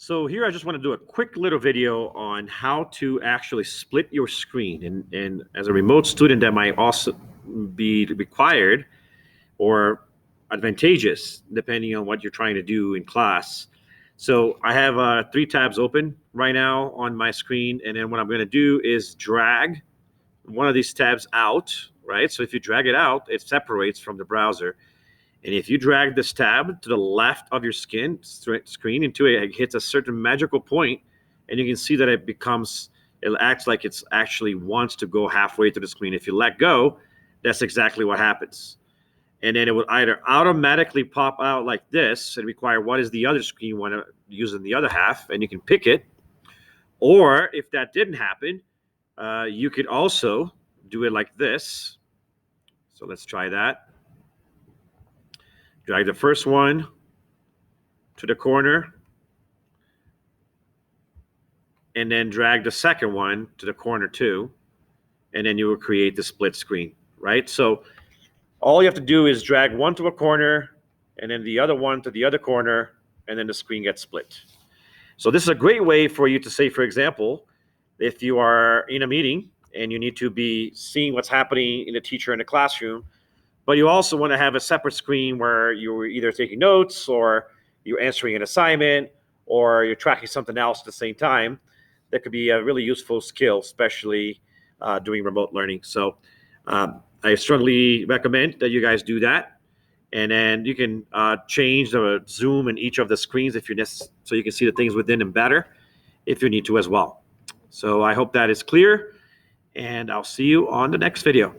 So here I just want to do a quick little video on how to actually split your screen. And as a remote student, that might also be required or advantageous depending on what you're trying to do in class. So I have 3 tabs open right now on my screen. And then what I'm going to do is drag one of these tabs out, right? So if you drag it out, it separates from the browser. And if you drag this tab to the left of your screen until it hits a certain magical point, and you can see that it acts like it's actually wants to go halfway to the screen. If you let go, that's exactly what happens. And then it would either automatically pop out like this and require what is the other screen you want to use in the other half, and you can pick it. Or if that didn't happen, you could also do it like this. So let's try that. Drag the first one to the corner, and then drag the second one to the corner too, and then you will create the split screen, right? So all you have to do is drag one to a corner, and then the other one to the other corner, and then the screen gets split. So this is a great way for you to say, for example, if you are in a meeting and you need to be seeing what's happening in the teacher in the classroom, but you also want to have a separate screen where you're either taking notes or you're answering an assignment or you're tracking something else at the same time. That could be a really useful skill, especially doing remote learning. So I strongly recommend that you guys do that. And then you can change the zoom in each of the screens if you're so you can see the things within them better if you need to as well. So I hope that is clear, and I'll see you on the next video.